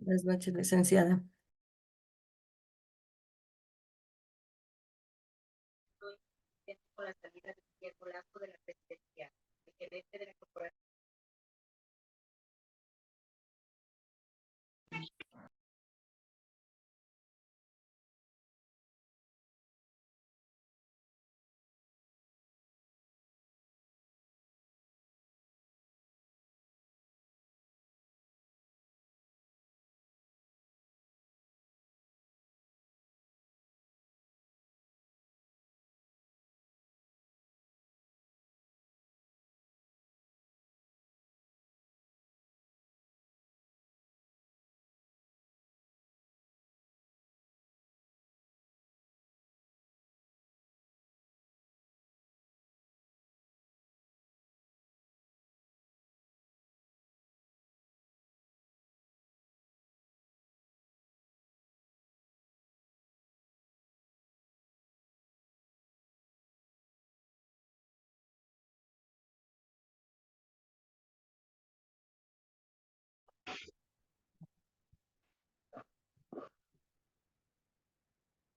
Buenas noches, licenciada. Con la salida de Miguel Velasco de la presidencia, el gerente de la corporación.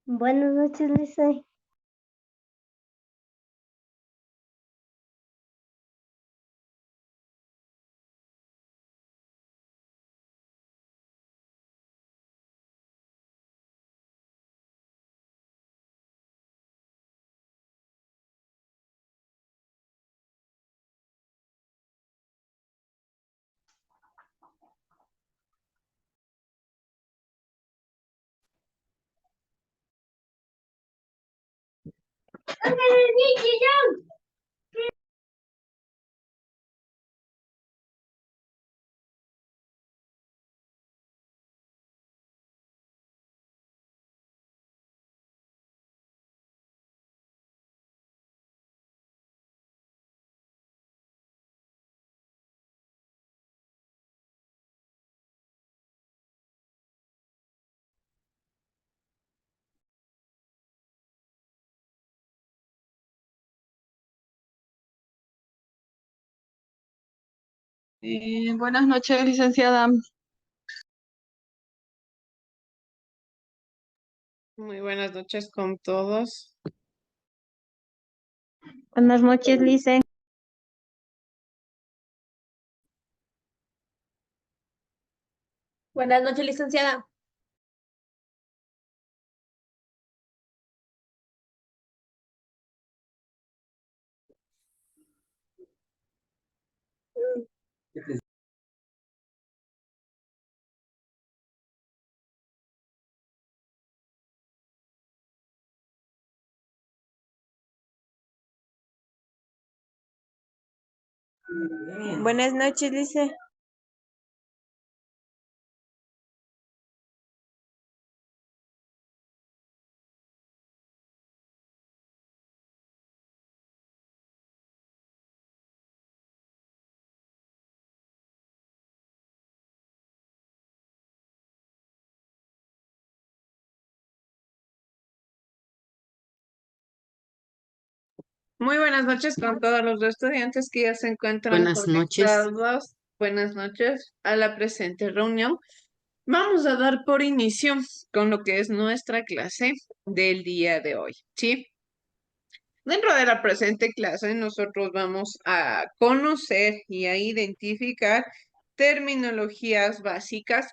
Buenas noches, Lisa. Buenas noches, licenciada. Muy buenas noches con todos. Buenas noches, Lisa. Buenas noches, licenciada. Buenas noches, Lisa. Muy buenas noches con todos los estudiantes que ya se encuentran Buenas noches. conectados. Buenas noches a la presente reunión. Vamos a dar por inicio con lo que es nuestra clase del día de hoy, ¿sí? Dentro de la presente clase, nosotros vamos a conocer y a identificar terminologías básicas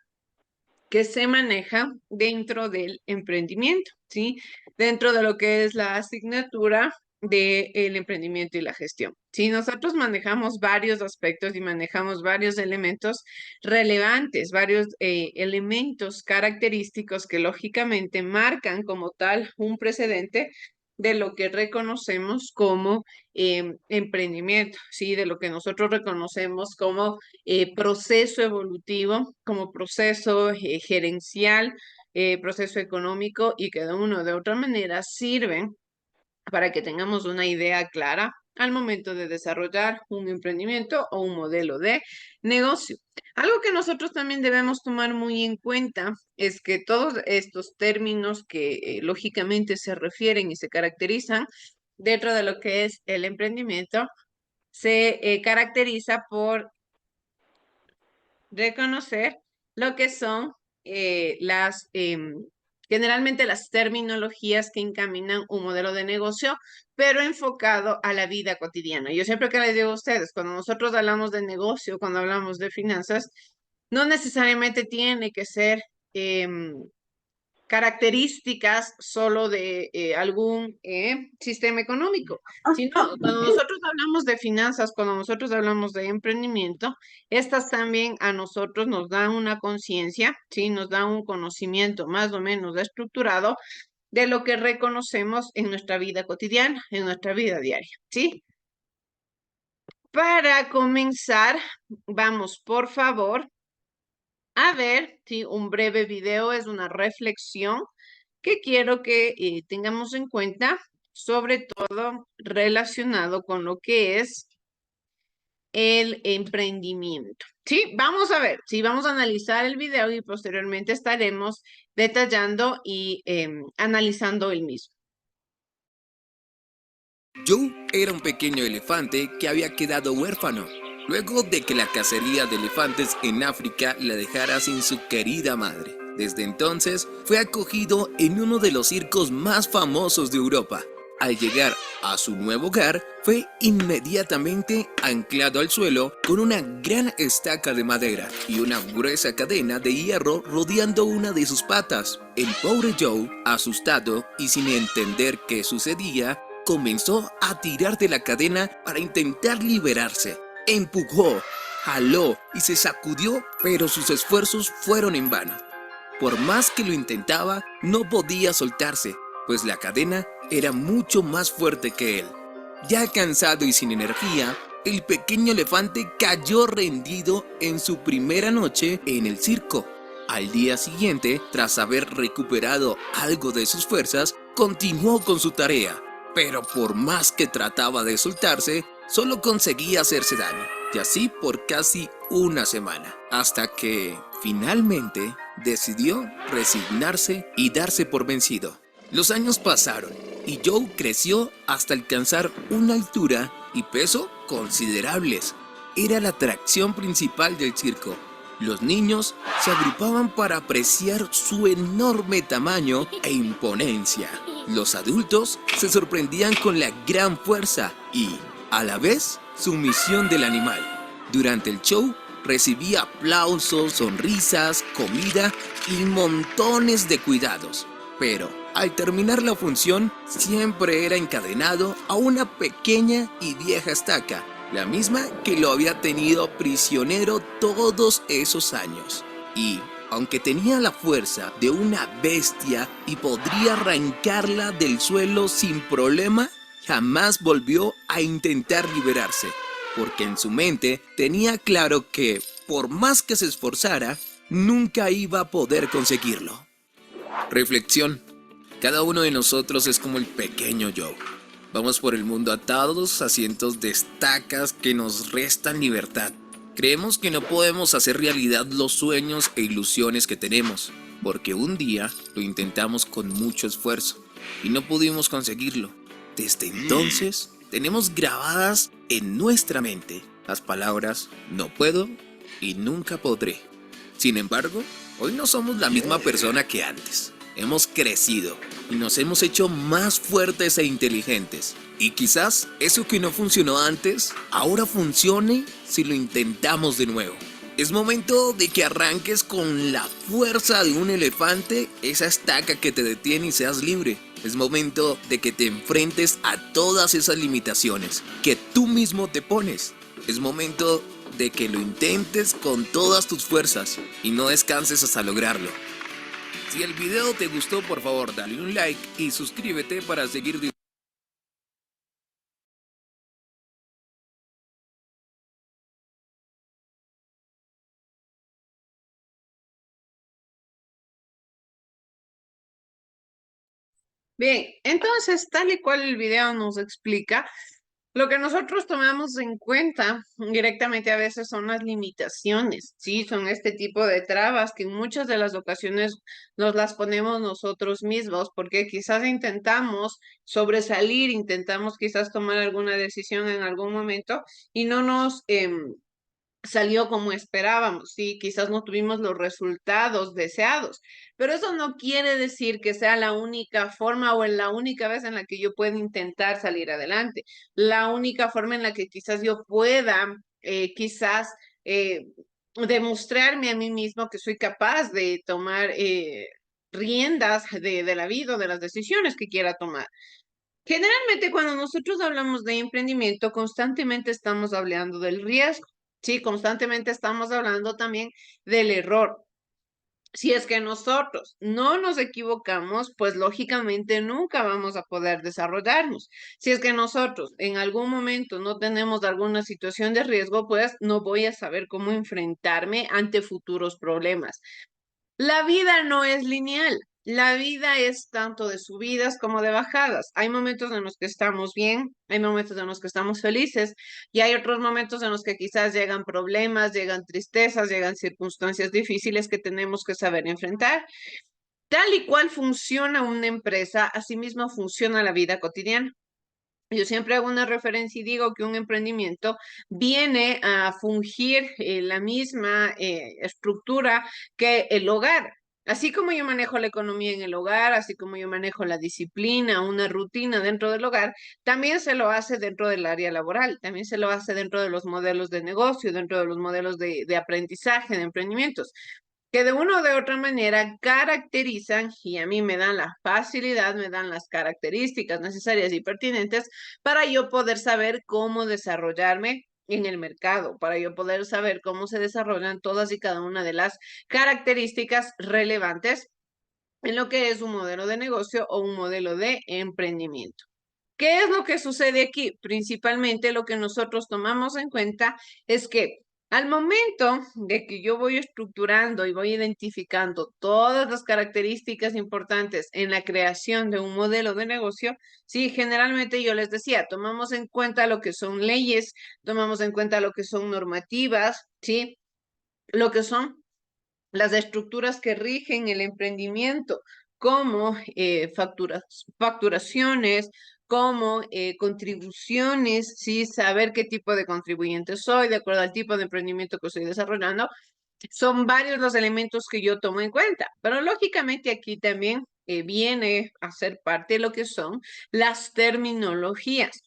que se maneja dentro del emprendimiento, ¿sí? Dentro de lo que es la asignatura del emprendimiento y la gestión. Sí, nosotros manejamos varios aspectos y manejamos varios elementos relevantes, varios elementos característicos que lógicamente marcan como tal un precedente de lo que reconocemos como emprendimiento, ¿sí? De lo que nosotros reconocemos como proceso evolutivo, como proceso gerencial, proceso económico y que de una o de otra manera sirven para que tengamos una idea clara al momento de desarrollar un emprendimiento o un modelo de negocio. Algo que nosotros también debemos tomar muy en cuenta es que todos estos términos que lógicamente se refieren y se caracterizan dentro de lo que es el emprendimiento se caracteriza por reconocer lo que son generalmente las terminologías que encaminan un modelo de negocio, pero enfocado a la vida cotidiana. Yo siempre que les digo a ustedes, cuando nosotros hablamos de negocio, cuando hablamos de finanzas, no necesariamente tiene que ser características solo de algún sistema económico, sino cuando nosotros hablamos de finanzas, cuando nosotros hablamos de emprendimiento, estas también a nosotros nos dan una conciencia, ¿sí? Nos dan un conocimiento más o menos estructurado de lo que reconocemos en nuestra vida cotidiana, en nuestra vida diaria, ¿sí? Para comenzar, vamos por favor a ver, ¿sí? Un breve video es una reflexión que quiero que tengamos en cuenta, sobre todo relacionado con lo que es el emprendimiento. Sí, vamos a ver, sí, vamos a analizar el video y posteriormente estaremos detallando y analizando el mismo. Joe era un pequeño elefante que había quedado huérfano, luego de que la cacería de elefantes en África la dejara sin su querida madre. Desde entonces fue acogido en uno de los circos más famosos de Europa. Al llegar a su nuevo hogar, fue inmediatamente anclado al suelo con una gran estaca de madera y una gruesa cadena de hierro rodeando una de sus patas. El pobre Joe, asustado y sin entender qué sucedía, comenzó a tirar de la cadena para intentar liberarse. Empujó, jaló y se sacudió, pero sus esfuerzos fueron en vano. Por más que lo intentaba, no podía soltarse, pues la cadena era mucho más fuerte que él. Ya cansado y sin energía, el pequeño elefante cayó rendido en su primera noche en el circo. Al día siguiente, tras haber recuperado algo de sus fuerzas, continuó con su tarea. Pero por más que trataba de soltarse, solo conseguía hacerse daño, y así por casi una semana, hasta que, finalmente, decidió resignarse y darse por vencido. Los años pasaron, y Joe creció hasta alcanzar una altura y peso considerables. Era la atracción principal del circo. Los niños se agrupaban para apreciar su enorme tamaño e imponencia. Los adultos se sorprendían con la gran fuerza y, a la vez, sumisión del animal. Durante el show, recibía aplausos, sonrisas, comida y montones de cuidados. Pero, al terminar la función, siempre era encadenado a una pequeña y vieja estaca, la misma que lo había tenido prisionero todos esos años. Y, aunque tenía la fuerza de una bestia y podría arrancarla del suelo sin problema, jamás volvió a intentar liberarse, porque en su mente tenía claro que, por más que se esforzara, nunca iba a poder conseguirlo. Reflexión. Cada uno de nosotros es como el pequeño Joe. Vamos por el mundo atados a cientos de estacas que nos restan libertad. Creemos que no podemos hacer realidad los sueños e ilusiones que tenemos, porque un día lo intentamos con mucho esfuerzo y no pudimos conseguirlo. Desde entonces, tenemos grabadas en nuestra mente las palabras "no puedo" y "nunca podré". Sin embargo, hoy no somos la misma persona que antes. Hemos crecido y nos hemos hecho más fuertes e inteligentes. Y quizás eso que no funcionó antes, ahora funcione si lo intentamos de nuevo. Es momento de que arranques con la fuerza de un elefante esa estaca que te detiene y seas libre. Es momento de que te enfrentes a todas esas limitaciones que tú mismo te pones. Es momento de que lo intentes con todas tus fuerzas y no descanses hasta lograrlo. Si el video te gustó, por favor, dale un like y suscríbete para seguir. Bien, entonces, tal y cual el video nos explica, lo que nosotros tomamos en cuenta directamente a veces son las limitaciones, ¿sí? Son este tipo de trabas que en muchas de las ocasiones nos las ponemos nosotros mismos porque quizás intentamos sobresalir, intentamos quizás tomar alguna decisión en algún momento y no nos salió como esperábamos, sí, quizás no tuvimos los resultados deseados, pero eso no quiere decir que sea la única forma o en la única vez en la que yo pueda intentar salir adelante, la única forma en la que quizás yo pueda, quizás demostrarme a mí mismo que soy capaz de tomar riendas de la vida o de las decisiones que quiera tomar. Generalmente cuando nosotros hablamos de emprendimiento, constantemente estamos hablando del riesgo, ¿sí? Constantemente estamos hablando también del error. Si es que nosotros no nos equivocamos, pues lógicamente nunca vamos a poder desarrollarnos. Si es que nosotros en algún momento no tenemos alguna situación de riesgo, pues no voy a saber cómo enfrentarme ante futuros problemas. La vida no es lineal. La vida es tanto de subidas como de bajadas. Hay momentos en los que estamos bien, hay momentos en los que estamos felices y hay otros momentos en los que quizás llegan problemas, llegan tristezas, llegan circunstancias difíciles que tenemos que saber enfrentar. Tal y cual funciona una empresa, asimismo funciona la vida cotidiana. Yo siempre hago una referencia y digo que un emprendimiento viene a fungir la misma estructura que el hogar. Así como yo manejo la economía en el hogar, así como yo manejo la disciplina, una rutina dentro del hogar, también se lo hace dentro del área laboral, también se lo hace dentro de los modelos de negocio, dentro de los modelos de aprendizaje, de emprendimientos que de una o de otra manera caracterizan y a mí me dan la facilidad, me dan las características necesarias y pertinentes para yo poder saber cómo desarrollarme en el mercado, para yo poder saber cómo se desarrollan todas y cada una de las características relevantes en lo que es un modelo de negocio o un modelo de emprendimiento. ¿Qué es lo que sucede aquí? Principalmente lo que nosotros tomamos en cuenta es que al momento de que yo voy estructurando y voy identificando todas las características importantes en la creación de un modelo de negocio, sí, generalmente yo les decía, tomamos en cuenta lo que son leyes, tomamos en cuenta lo que son normativas, sí, lo que son las estructuras que rigen el emprendimiento, como facturaciones, como contribuciones, ¿sí? Saber qué tipo de contribuyente soy, de acuerdo al tipo de emprendimiento que estoy desarrollando. Son varios los elementos que yo tomo en cuenta, pero lógicamente aquí también viene a ser parte de lo que son las terminologías.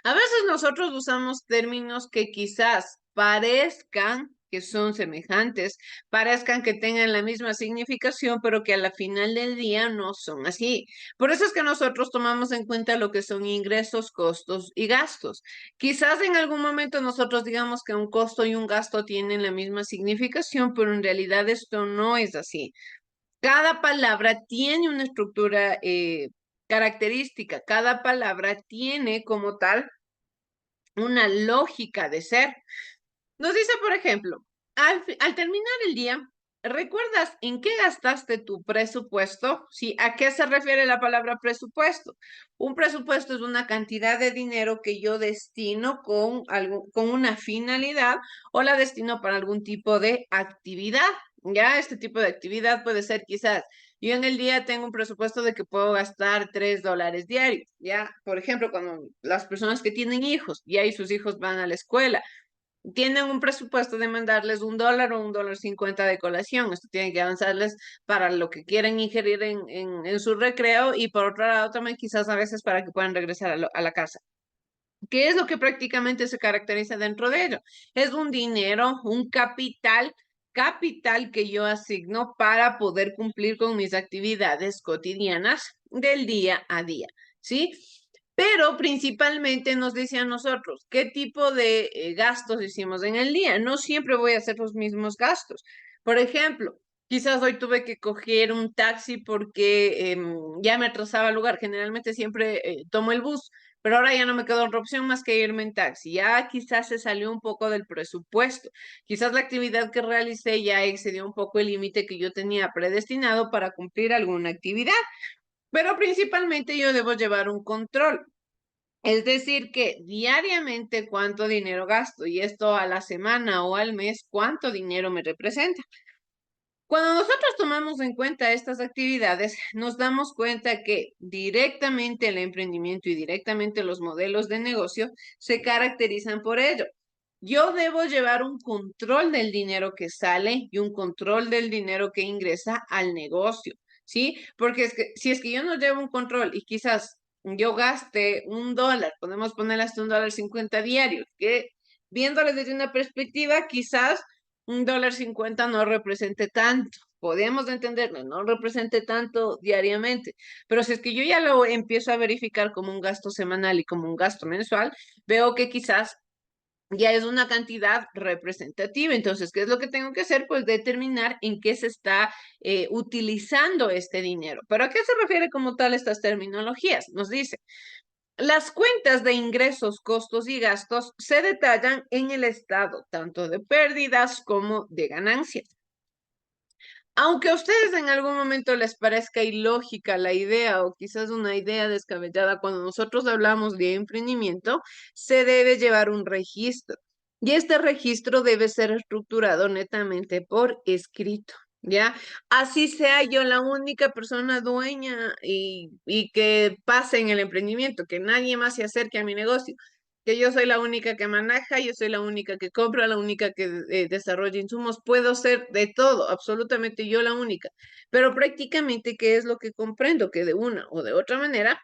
A veces nosotros usamos términos que quizás parezcan que son semejantes, parezcan que tengan la misma significación, pero que a la final del día no son así. Por eso es que nosotros tomamos en cuenta lo que son ingresos, costos y gastos. Quizás en algún momento nosotros digamos que un costo y un gasto tienen la misma significación, pero en realidad esto no es así. Cada palabra tiene una estructura característica, cada palabra tiene como tal una lógica de ser. Nos dice, por ejemplo, al terminar el día, ¿recuerdas en qué gastaste tu presupuesto? Sí, ¿a qué se refiere la palabra presupuesto? Un presupuesto es una cantidad de dinero que yo destino con una finalidad o la destino para algún tipo de actividad. Ya, este tipo de actividad puede ser quizás yo en el día tengo un presupuesto de que puedo gastar $3 diarios, ¿ya? Por ejemplo, cuando las personas que tienen hijos, ya y sus hijos van a la escuela, tienen un presupuesto de mandarles $1 o $1.50 de colación. Esto tiene que avanzarles para lo que quieren ingerir en su recreo y por otro lado también quizás a veces para que puedan regresar a la casa. ¿Qué es lo que prácticamente se caracteriza dentro de ello? Es un dinero, un capital que yo asigno para poder cumplir con mis actividades cotidianas del día a día, ¿sí? Pero principalmente nos dice a nosotros qué tipo de gastos hicimos en el día. No siempre voy a hacer los mismos gastos. Por ejemplo, quizás hoy tuve que coger un taxi porque ya me atrasaba el lugar. Generalmente siempre tomo el bus, pero ahora ya no me quedó otra opción más que irme en taxi. Ya quizás se salió un poco del presupuesto. Quizás la actividad que realicé ya excedió un poco el límite que yo tenía predestinado para cumplir alguna actividad. Pero principalmente yo debo llevar un control. Es decir, que diariamente cuánto dinero gasto y esto a la semana o al mes, cuánto dinero me representa. Cuando nosotros tomamos en cuenta estas actividades, nos damos cuenta que directamente el emprendimiento y directamente los modelos de negocio se caracterizan por ello. yo debo llevar un control del dinero que sale y un control del dinero que ingresa al negocio, ¿sí? Porque es que si es que yo no llevo un control y quizás yo gaste $1, podemos poner hasta $1.50 diario, que viéndolo desde una perspectiva, quizás $1.50 no represente tanto. Podemos entenderlo, no represente tanto diariamente, pero si es que yo ya lo empiezo a verificar como un gasto semanal y como un gasto mensual, veo que quizás ya es una cantidad representativa. Entonces, ¿qué es lo que tengo que hacer? Pues determinar en qué se está utilizando este dinero. ¿Pero a qué se refiere como tal estas terminologías? Nos dice, las cuentas de ingresos, costos y gastos se detallan en el estado tanto de pérdidas como de ganancias. Aunque a ustedes en algún momento les parezca ilógica la idea o quizás una idea descabellada, cuando nosotros hablamos de emprendimiento, se debe llevar un registro. Y este registro debe ser estructurado netamente por escrito, ¿ya? Así sea yo la única persona dueña y que pase en el emprendimiento, que nadie más se acerque a mi negocio, que yo soy la única que maneja, yo soy la única que compra, la única que desarrolla insumos, puedo ser de todo, absolutamente yo la única, pero prácticamente, ¿qué es lo que comprendo? Que de una o de otra manera,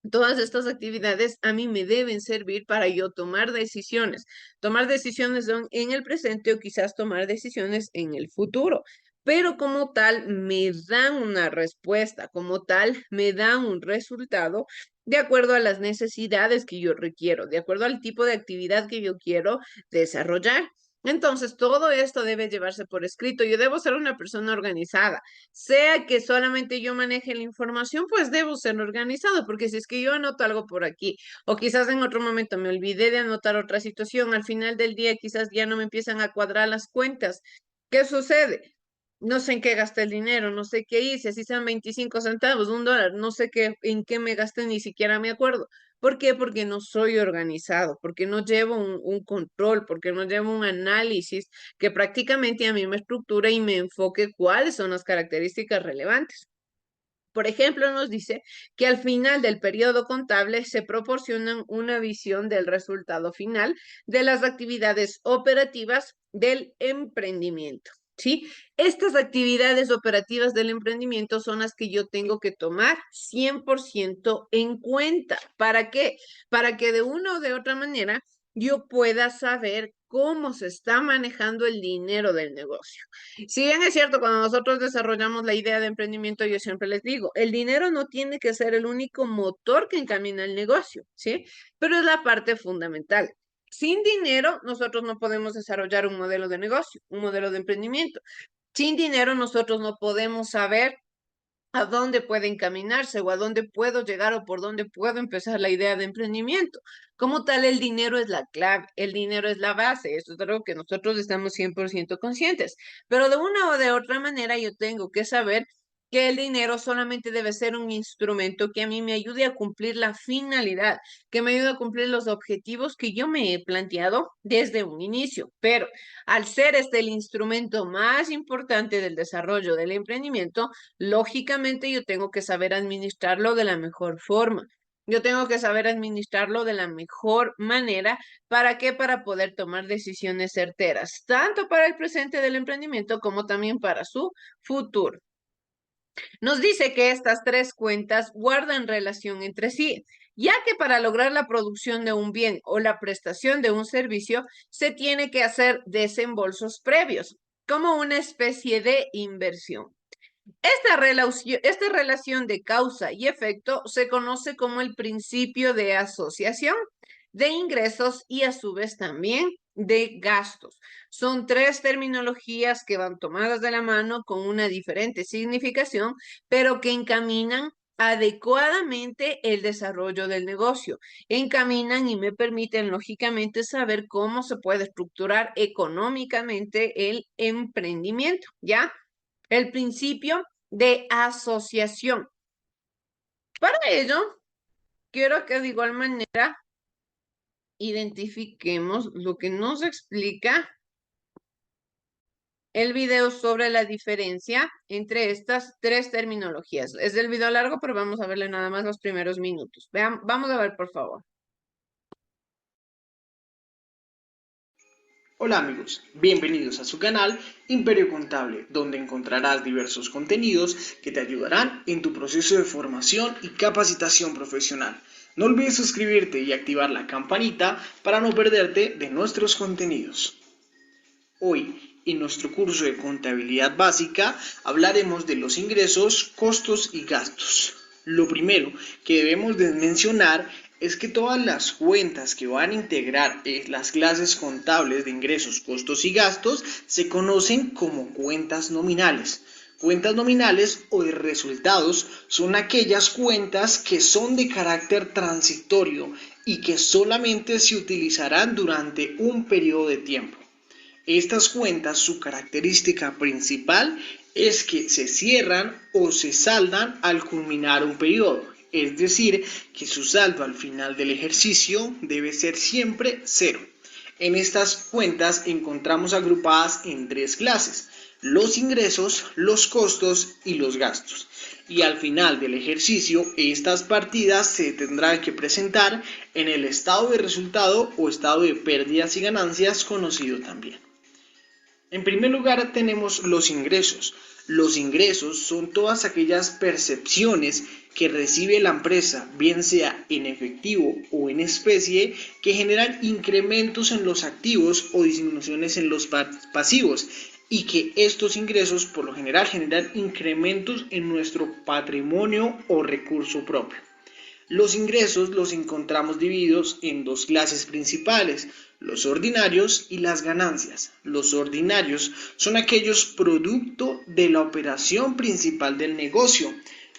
todas estas actividades a mí me deben servir para yo tomar decisiones en el presente o quizás tomar decisiones en el futuro. Pero como tal, me dan una respuesta, como tal, me dan un resultado de acuerdo a las necesidades que yo requiero, de acuerdo al tipo de actividad que yo quiero desarrollar. Entonces, todo esto debe llevarse por escrito. Yo debo ser una persona organizada. Sea que solamente yo maneje la información, pues debo ser organizado, porque si es que yo anoto algo por aquí, o quizás en otro momento me olvidé de anotar otra situación, al final del día quizás ya no me empiezan a cuadrar las cuentas. ¿Qué sucede? No sé en qué gasté el dinero, no sé qué hice, si sean 25 centavos, $1, no sé qué, en qué me gasté, ni siquiera me acuerdo. ¿Por qué? Porque no soy organizado, porque no llevo un control, porque no llevo un análisis que prácticamente a mí me estructura y me enfoque cuáles son las características relevantes. Por ejemplo, nos dice que al final del periodo contable se proporcionan una visión del resultado final de las actividades operativas del emprendimiento. ¿Sí? Estas actividades operativas del emprendimiento son las que yo tengo que tomar 100% en cuenta. ¿Para qué? Para que de una o de otra manera yo pueda saber cómo se está manejando el dinero del negocio. Si bien es cierto, cuando nosotros desarrollamos la idea de emprendimiento, yo siempre les digo, el dinero no tiene que ser el único motor que encamina el negocio, ¿sí? Pero es la parte fundamental. Sin dinero, nosotros no podemos desarrollar un modelo de negocio, un modelo de emprendimiento. Sin dinero, nosotros no podemos saber a dónde puede encaminarse o a dónde puedo llegar o por dónde puedo empezar la idea de emprendimiento. Como tal, el dinero es la clave, el dinero es la base, eso es algo que nosotros estamos 100% conscientes, pero de una o de otra manera yo tengo que saber que el dinero solamente debe ser un instrumento que a mí me ayude a cumplir la finalidad, que me ayude a cumplir los objetivos que yo me he planteado desde un inicio, pero al ser este el instrumento más importante del desarrollo del emprendimiento, lógicamente yo tengo que saber administrarlo de la mejor forma. Yo tengo que saber administrarlo de la mejor manera. ¿Para qué? Para poder tomar decisiones certeras, tanto para el presente del emprendimiento como también para su futuro. Nos dice que estas tres cuentas guardan relación entre sí, ya que para lograr la producción de un bien o la prestación de un servicio se tiene que hacer desembolsos previos, como una especie de inversión. Esta relación de causa y efecto se conoce como el principio de asociación de ingresos y a su vez también de gastos. Son tres terminologías que van tomadas de la mano con una diferente significación, pero que encaminan adecuadamente el desarrollo del negocio. Encaminan y me permiten lógicamente saber cómo se puede estructurar económicamente el emprendimiento, ¿ya? El principio de asociación. Para ello, quiero que de igual manera identifiquemos lo que nos explica el video sobre la diferencia entre estas tres terminologías. Es el video largo, pero vamos a verle nada más los primeros minutos. Vean, vamos a ver, por favor. Hola amigos, bienvenidos a su canal Imperio Contable, donde encontrarás diversos contenidos que te ayudarán en tu proceso de formación y capacitación profesional. No olvides suscribirte y activar la campanita para no perderte de nuestros contenidos. Hoy, en nuestro curso de contabilidad básica, hablaremos de los ingresos, costos y gastos. Lo primero que debemos de mencionar es que todas las cuentas que van a integrar las clases contables de ingresos, costos y gastos se conocen como cuentas nominales. Cuentas nominales o de resultados son aquellas cuentas que son de carácter transitorio y que solamente se utilizarán durante un periodo de tiempo. Estas cuentas, su característica principal es que se cierran o se saldan al culminar un periodo, es decir, que su saldo al final del ejercicio debe ser siempre cero. En estas cuentas encontramos agrupadas en tres clases: los ingresos, los costos y los gastos. Y al final del ejercicio, estas partidas se tendrán que presentar en el estado de resultado o estado de pérdidas y ganancias, conocido también. En primer lugar tenemos los ingresos. Los ingresos son todas aquellas percepciones que recibe la empresa, bien sea en efectivo o en especie, que generan incrementos en los activos o disminuciones en los pasivos, y que estos ingresos por lo general generan incrementos en nuestro patrimonio o recurso propio. Los ingresos los encontramos divididos en dos clases principales: los ordinarios y las ganancias. Los ordinarios son aquellos producto de la operación principal del negocio,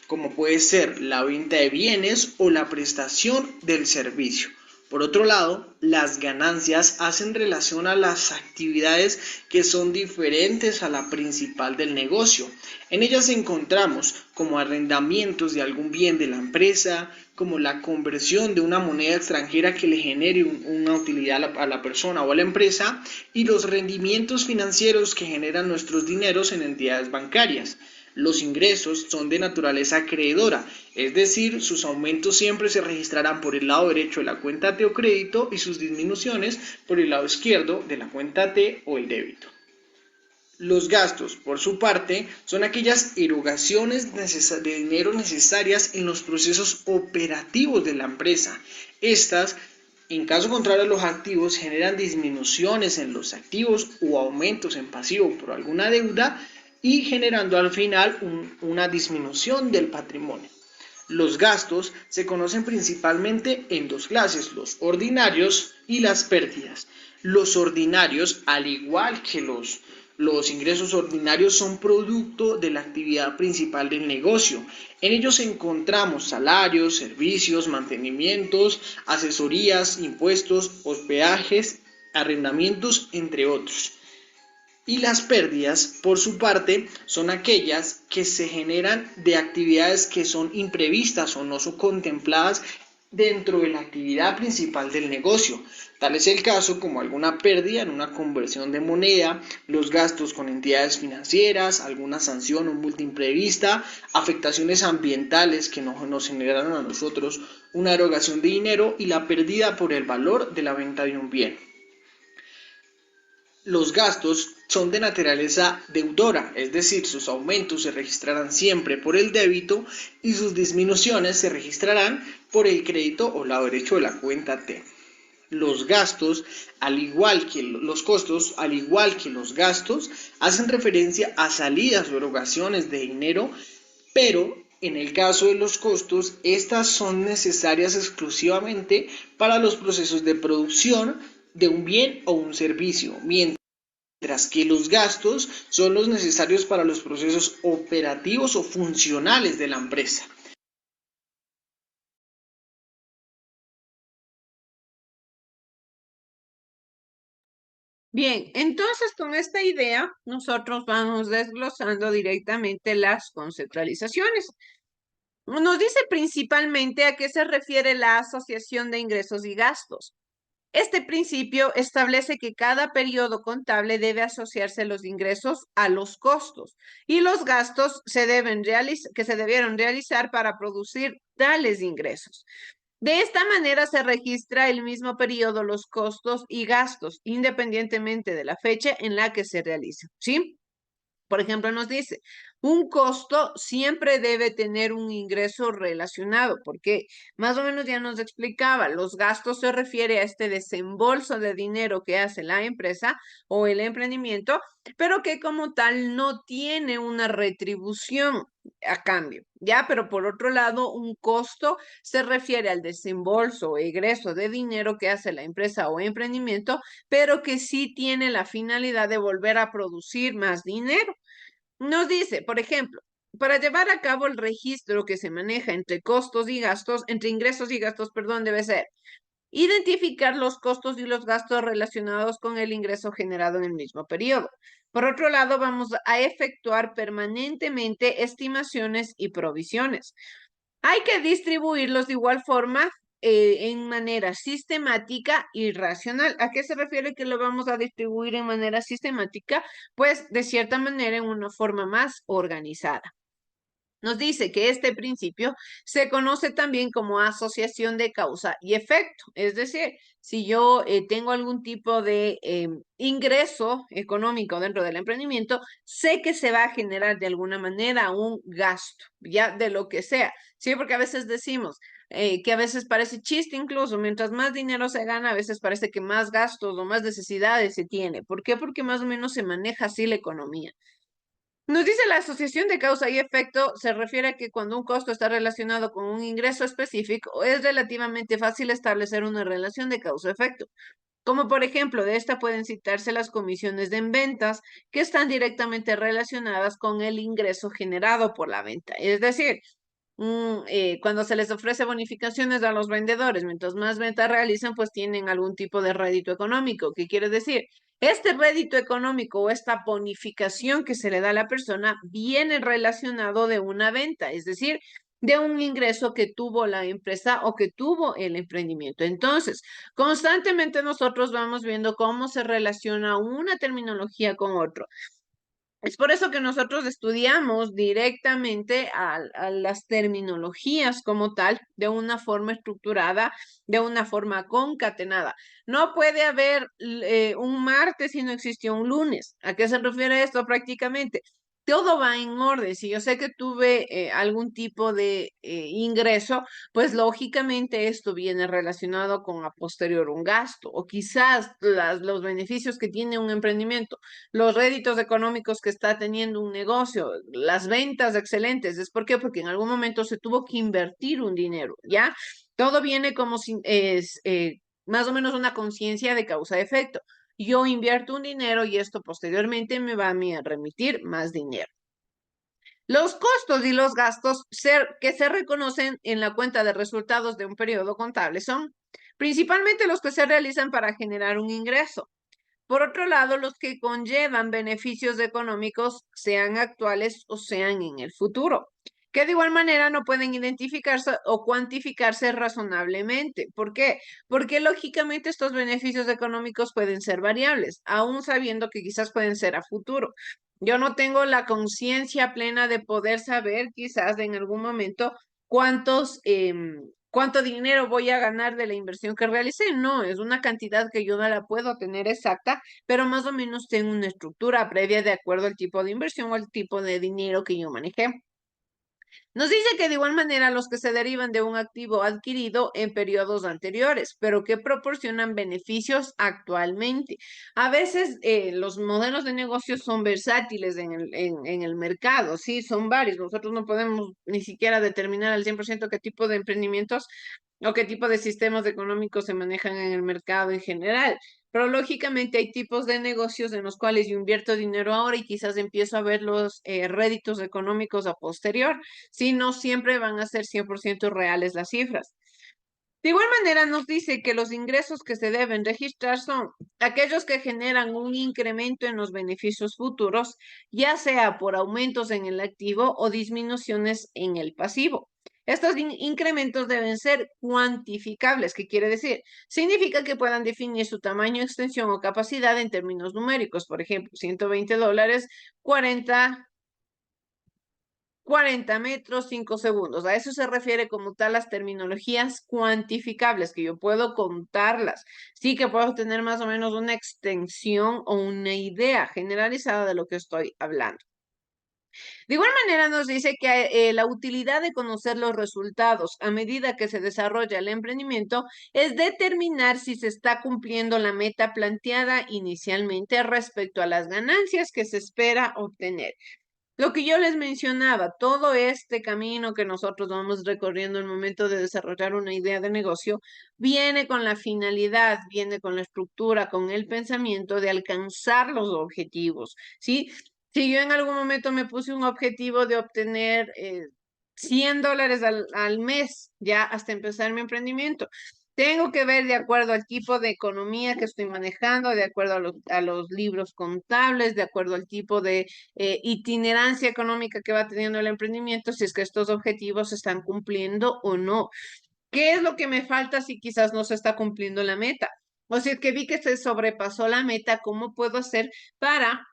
como puede ser la venta de bienes o la prestación del servicio. Por otro lado, las ganancias hacen relación a las actividades que son diferentes a la principal del negocio. En ellas encontramos como arrendamientos de algún bien de la empresa, como la conversión de una moneda extranjera que le genere una utilidad a la persona o a la empresa, y los rendimientos financieros que generan nuestros dineros en entidades bancarias. Los ingresos son de naturaleza acreedora, es decir, sus aumentos siempre se registrarán por el lado derecho de la cuenta T o crédito y sus disminuciones por el lado izquierdo de la cuenta T o el débito. Los gastos, por su parte, son aquellas erogaciones de dinero necesarias en los procesos operativos de la empresa. Estas, en caso contrario a los activos, generan disminuciones en los activos o aumentos en pasivo por alguna deuda, y generando al final una disminución del patrimonio. Los gastos se conocen principalmente en dos clases: los ordinarios y las pérdidas. Los ordinarios, al igual que los ingresos ordinarios, son producto de la actividad principal del negocio. En ellos encontramos salarios, servicios, mantenimientos, asesorías, impuestos, hospedajes, arrendamientos, entre otros. Y las pérdidas, por su parte, son aquellas que se generan de actividades que son imprevistas o no son contempladas dentro de la actividad principal del negocio. Tal es el caso como alguna pérdida en una conversión de moneda, los gastos con entidades financieras, alguna sanción o multa imprevista, afectaciones ambientales que nos generan a nosotros una erogación de dinero, y la pérdida por el valor de la venta de un bien. Los gastos son de naturaleza deudora, es decir, sus aumentos se registrarán siempre por el débito y sus disminuciones se registrarán por el crédito o lado derecho de la cuenta T. Los gastos, al igual que los costos, al igual que los gastos, hacen referencia a salidas o erogaciones de dinero, pero en el caso de los costos, estas son necesarias exclusivamente para los procesos de producción de un bien o un servicio, mientras que los gastos son los necesarios para los procesos operativos o funcionales de la empresa. Bien, entonces con esta idea nosotros vamos desglosando directamente las conceptualizaciones. Nos dice principalmente a qué se refiere la asociación de ingresos y gastos. Este principio establece que cada periodo contable debe asociarse los ingresos a los costos y los gastos que se debieron realizar para producir tales ingresos. De esta manera se registra el mismo periodo los costos y gastos, independientemente de la fecha en la que se realiza, ¿sí? Por ejemplo, nos dice, un costo siempre debe tener un ingreso relacionado, porque más o menos ya nos explicaba, los gastos se refiere a este desembolso de dinero que hace la empresa o el emprendimiento, pero que como tal no tiene una retribución a cambio, ¿ya? Pero por otro lado, un costo se refiere al desembolso o egreso de dinero que hace la empresa o emprendimiento, pero que sí tiene la finalidad de volver a producir más dinero. Nos dice, por ejemplo, para llevar a cabo el registro que se maneja entre costos y gastos, entre ingresos y gastos, perdón, debe ser identificar los costos y los gastos relacionados con el ingreso generado en el mismo periodo. Por otro lado, vamos a efectuar permanentemente estimaciones y provisiones. Hay que distribuirlos de igual forma en manera sistemática y racional. ¿A qué se refiere que lo vamos a distribuir en manera sistemática? Pues de cierta manera en una forma más organizada. Nos dice que este principio se conoce también como asociación de causa y efecto. Es decir, si yo tengo algún tipo de ingreso económico dentro del emprendimiento, sé que se va a generar de alguna manera un gasto, ya de lo que sea. Sí, porque a veces decimos que a veces parece chiste incluso, mientras más dinero se gana, a veces parece que más gastos o más necesidades se tiene. ¿Por qué? Porque más o menos se maneja así la economía. Nos dice la asociación de causa y efecto se refiere a que cuando un costo está relacionado con un ingreso específico, es relativamente fácil establecer una relación de causa-efecto. Como por ejemplo, de esta pueden citarse las comisiones de ventas que están directamente relacionadas con el ingreso generado por la venta. Es decir, cuando se les ofrece bonificaciones a los vendedores, mientras más ventas realizan, pues tienen algún tipo de rédito económico. ¿Qué quiere decir? Este rédito económico o esta bonificación que se le da a la persona viene relacionado de una venta, es decir, de un ingreso que tuvo la empresa o que tuvo el emprendimiento. Entonces, constantemente nosotros vamos viendo cómo se relaciona una terminología con otro. Es por eso que nosotros estudiamos directamente a las terminologías como tal, de una forma estructurada, de una forma concatenada. No puede haber un martes si no existió un lunes. ¿A qué se refiere esto prácticamente? Todo va en orden. Si yo sé que tuve algún tipo de ingreso, pues lógicamente esto viene relacionado con a posterior un gasto o quizás los beneficios que tiene un emprendimiento, los réditos económicos que está teniendo un negocio, las ventas excelentes. ¿Es por qué? Porque en algún momento se tuvo que invertir un dinero, ¿ya? Todo viene como si es más o menos una conciencia de causa-efecto. Yo invierto un dinero y esto posteriormente me va a mí a remitir más dinero. Los costos y los gastos que se reconocen en la cuenta de resultados de un periodo contable son principalmente los que se realizan para generar un ingreso. Por otro lado, los que conllevan beneficios económicos, sean actuales o sean en el futuro, que de igual manera no pueden identificarse o cuantificarse razonablemente. ¿Por qué? Porque lógicamente estos beneficios económicos pueden ser variables, aún sabiendo que quizás pueden ser a futuro. Yo no tengo la conciencia plena de poder saber quizás en algún momento cuánto dinero voy a ganar de la inversión que realicé. No, es una cantidad que yo no la puedo tener exacta, pero más o menos tengo una estructura previa de acuerdo al tipo de inversión o al tipo de dinero que yo manejé. Nos dice que de igual manera los que se derivan de un activo adquirido en periodos anteriores, pero que proporcionan beneficios actualmente. A veces los modelos de negocios son versátiles en el mercado, sí, son varios. Nosotros no podemos ni siquiera determinar al 100% qué tipo de emprendimientos o qué tipo de sistemas económicos se manejan en el mercado en general. Pero lógicamente hay tipos de negocios en los cuales yo invierto dinero ahora y quizás empiezo a ver los réditos económicos a posterior. Si no siempre van a ser 100% reales las cifras. De igual manera nos dice que los ingresos que se deben registrar son aquellos que generan un incremento en los beneficios futuros, ya sea por aumentos en el activo o disminuciones en el pasivo. Estos incrementos deben ser cuantificables. ¿Qué quiere decir? Significa que puedan definir su tamaño, extensión o capacidad en términos numéricos. Por ejemplo, $120, 40 40 metros, 5 segundos. A eso se refiere como tal las terminologías cuantificables, que yo puedo contarlas. Sí que puedo tener más o menos una extensión o una idea generalizada de lo que estoy hablando. De igual manera nos dice que la utilidad de conocer los resultados a medida que se desarrolla el emprendimiento es determinar si se está cumpliendo la meta planteada inicialmente respecto a las ganancias que se espera obtener. Lo que yo les mencionaba, todo este camino que nosotros vamos recorriendo al momento de desarrollar una idea de negocio, viene con la finalidad, viene con la estructura, con el pensamiento de alcanzar los objetivos, ¿sí? Si yo en algún momento me puse un objetivo de obtener $100 al mes, ya hasta empezar mi emprendimiento, tengo que ver de acuerdo al tipo de economía que estoy manejando, de acuerdo a los libros contables, de acuerdo al tipo de itinerancia económica que va teniendo el emprendimiento, si es que estos objetivos se están cumpliendo o no. ¿Qué es lo que me falta si quizás no se está cumpliendo la meta? O si es que vi que se sobrepasó la meta, ¿cómo puedo hacer para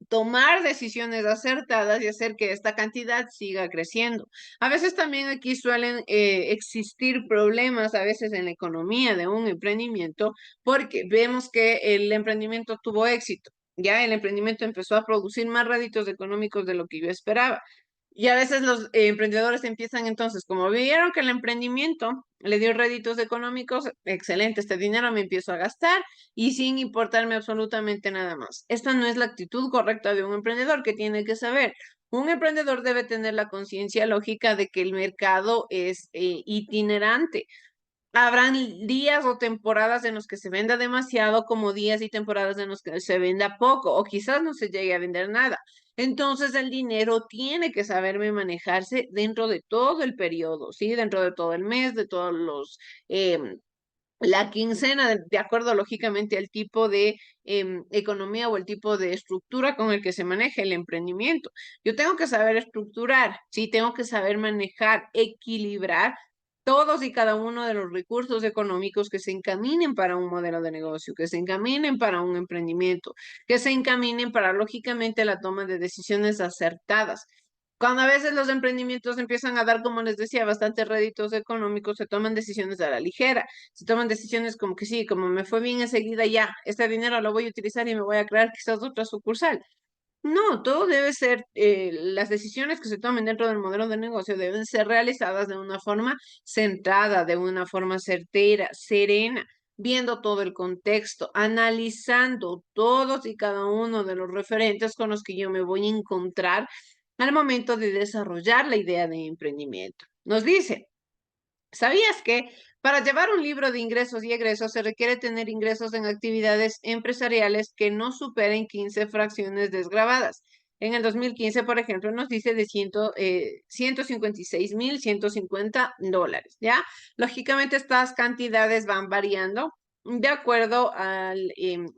tomar decisiones acertadas y hacer que esta cantidad siga creciendo? A veces también aquí suelen existir problemas, a veces en la economía de un emprendimiento, porque vemos que el emprendimiento tuvo éxito. Ya el emprendimiento empezó a producir más réditos económicos de lo que yo esperaba. Y a veces los emprendedores empiezan entonces, como vieron que el emprendimiento le dio réditos económicos, excelente, este dinero me empiezo a gastar y sin importarme absolutamente nada más. Esta no es la actitud correcta de un emprendedor que tiene que saber. Un emprendedor debe tener la conciencia lógica de que el mercado es itinerante. Habrán días o temporadas en los que se venda demasiado, como días y temporadas en los que se venda poco, o quizás no se llegue a vender nada. Entonces el dinero tiene que saberme manejarse dentro de todo el periodo, ¿sí? Dentro de todo el mes, de todos los, la quincena, de acuerdo lógicamente al tipo de economía o el tipo de estructura con el que se maneja el emprendimiento. Yo tengo que saber estructurar, sí, tengo que saber manejar, equilibrar todos y cada uno de los recursos económicos que se encaminen para un modelo de negocio, que se encaminen para un emprendimiento, que se encaminen para, lógicamente, la toma de decisiones acertadas. Cuando a veces los emprendimientos empiezan a dar, como les decía, bastantes réditos económicos, se toman decisiones a la ligera, se toman decisiones como que sí, como me fue bien enseguida, ya, este dinero lo voy a utilizar y me voy a crear quizás otra sucursal. No, todo debe ser, las decisiones que se tomen dentro del modelo de negocio deben ser realizadas de una forma centrada, de una forma certera, serena, viendo todo el contexto, analizando todos y cada uno de los referentes con los que yo me voy a encontrar al momento de desarrollar la idea de emprendimiento. Nos dice, ¿sabías que para llevar un libro de ingresos y egresos se requiere tener ingresos en actividades empresariales que no superen 15 fracciones desgravadas? En el 2015, por ejemplo, nos dice de 156,150 dólares, ¿ya? Lógicamente, estas cantidades van variando de acuerdo al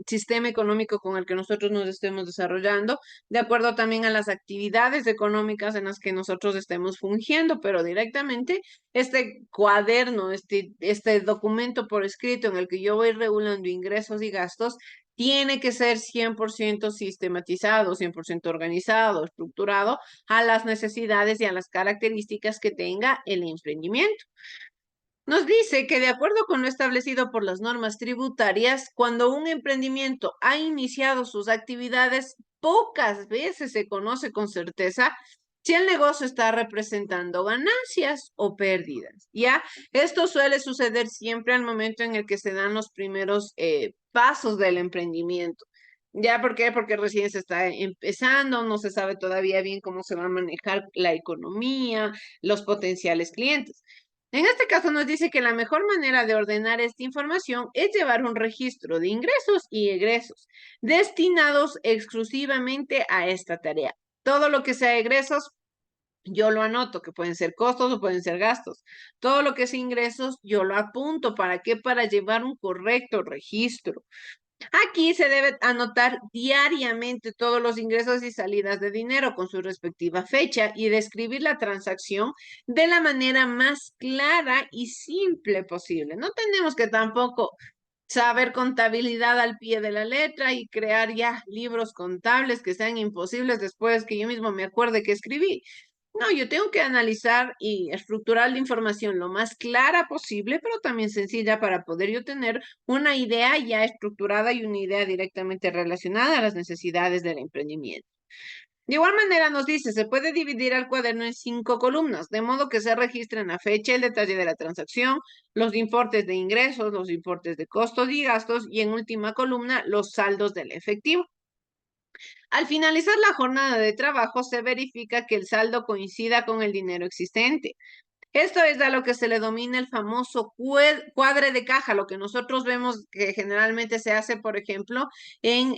sistema económico con el que nosotros nos estemos desarrollando, de acuerdo también a las actividades económicas en las que nosotros estemos fungiendo, pero directamente este cuaderno, este documento por escrito en el que yo voy regulando ingresos y gastos, tiene que ser 100% sistematizado, 100% organizado, estructurado a las necesidades y a las características que tenga el emprendimiento. Nos dice que de acuerdo con lo establecido por las normas tributarias, cuando un emprendimiento ha iniciado sus actividades, pocas veces se conoce con certeza si el negocio está representando ganancias o pérdidas. ¿Ya? Esto suele suceder siempre al momento en el que se dan los primeros pasos del emprendimiento. ¿Ya? ¿Por qué? Porque recién se está empezando, no se sabe todavía bien cómo se va a manejar la economía, los potenciales clientes. En este caso nos dice que la mejor manera de ordenar esta información es llevar un registro de ingresos y egresos destinados exclusivamente a esta tarea. Todo lo que sea egresos, yo lo anoto, que pueden ser costos o pueden ser gastos. Todo lo que sea ingresos, yo lo apunto. ¿Para qué? Para llevar un correcto registro. Aquí se debe anotar diariamente todos los ingresos y salidas de dinero con su respectiva fecha y describir la transacción de la manera más clara y simple posible. No tenemos que tampoco saber contabilidad al pie de la letra y crear ya libros contables que sean imposibles después que yo mismo me acuerde que escribí. No, yo tengo que analizar y estructurar la información lo más clara posible, pero también sencilla para poder yo tener una idea ya estructurada y una idea directamente relacionada a las necesidades del emprendimiento. De igual manera nos dice, se puede dividir el cuaderno en 5 columnas, de modo que se registren la fecha, el detalle de la transacción, los importes de ingresos, los importes de costos y gastos y en última columna los saldos del efectivo. Al finalizar la jornada de trabajo se verifica que el saldo coincida con el dinero existente. Esto es a lo que se le domina el famoso cuadre de caja, lo que nosotros vemos que generalmente se hace, por ejemplo, en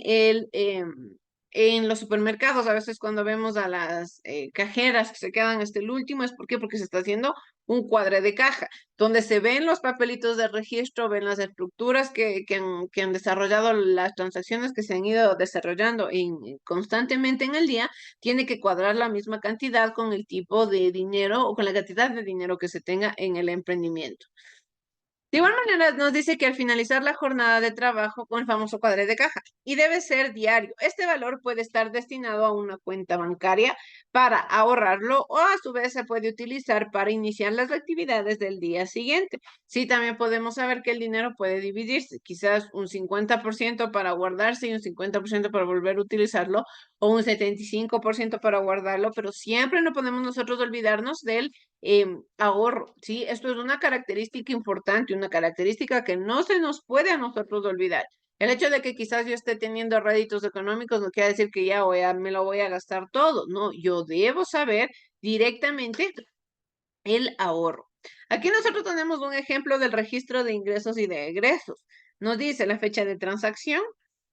en los supermercados. A veces cuando vemos a las cajeras que se quedan hasta el último, ¿es por qué? Porque se está haciendo un cuadre de caja, donde se ven los papelitos de registro, ven las estructuras que han desarrollado las transacciones que se han ido desarrollando constantemente en el día. Tiene que cuadrar la misma cantidad con el tipo de dinero o con la cantidad de dinero que se tenga en el emprendimiento. De igual manera, nos dice que al finalizar la jornada de trabajo con el famoso cuadre de caja, y debe ser diario. Este valor puede estar destinado a una cuenta bancaria para ahorrarlo o a su vez se puede utilizar para iniciar las actividades del día siguiente. Sí, también podemos saber que el dinero puede dividirse, quizás un 50% para guardarse y un 50% para volver a utilizarlo, o un 75% para guardarlo, pero siempre no podemos nosotros olvidarnos del ahorro, ¿sí? Esto es una característica importante, una característica que no se nos puede a nosotros olvidar. El hecho de que quizás yo esté teniendo réditos económicos no quiere decir que ya me lo voy a gastar todo, no, yo debo saber directamente el ahorro. Aquí nosotros tenemos un ejemplo del registro de ingresos y de egresos. Nos dice la fecha de transacción,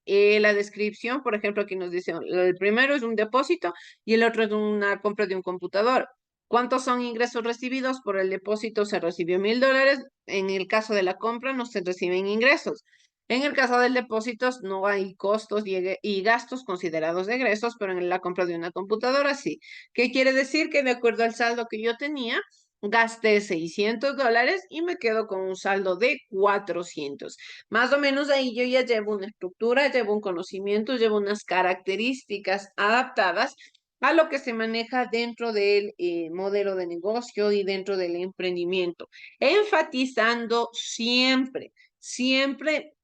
la descripción, por ejemplo, aquí nos dice, el primero es un depósito y el otro es una compra de un computador. ¿Cuántos son ingresos recibidos? Por el depósito se recibió $1,000. En el caso de la compra no se reciben ingresos. En el caso del depósito no hay costos y gastos considerados de egresos, pero en la compra de una computadora sí. ¿Qué quiere decir? Que de acuerdo al saldo que yo tenía, gasté $600 y me quedo con un saldo de 400. Más o menos ahí yo ya llevo una estructura, llevo un conocimiento, llevo unas características adaptadas a lo que se maneja dentro del modelo de negocio y dentro del emprendimiento, enfatizando siempre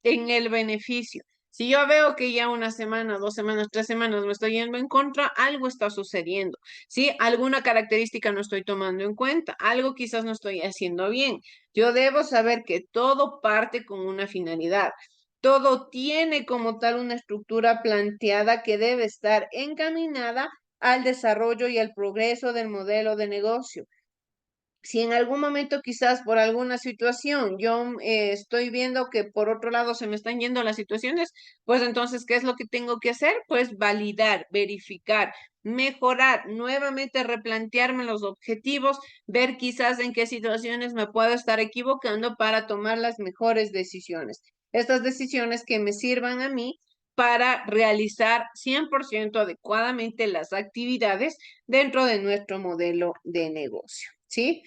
en el beneficio. Si yo veo que ya una semana, 2 semanas, 3 semanas me estoy yendo en contra, algo está sucediendo. ¿Sí? Alguna característica no estoy tomando en cuenta, algo quizás no estoy haciendo bien. Yo debo saber que todo parte con una finalidad. Todo tiene como tal una estructura planteada que debe estar encaminada al desarrollo y al progreso del modelo de negocio. Si en algún momento quizás por alguna situación yo estoy viendo que por otro lado se me están yendo las situaciones, pues entonces, ¿qué es lo que tengo que hacer? Pues validar, verificar, mejorar, nuevamente replantearme los objetivos, ver quizás en qué situaciones me puedo estar equivocando para tomar las mejores decisiones. Estas decisiones que me sirvan a mí para realizar 100% adecuadamente las actividades dentro de nuestro modelo de negocio, ¿sí?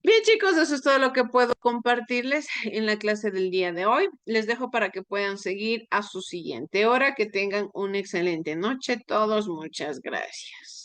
Bien, chicos, eso es todo lo que puedo compartirles en la clase del día de hoy. Les dejo para que puedan seguir a su siguiente hora. Que tengan una excelente noche todos. Muchas gracias.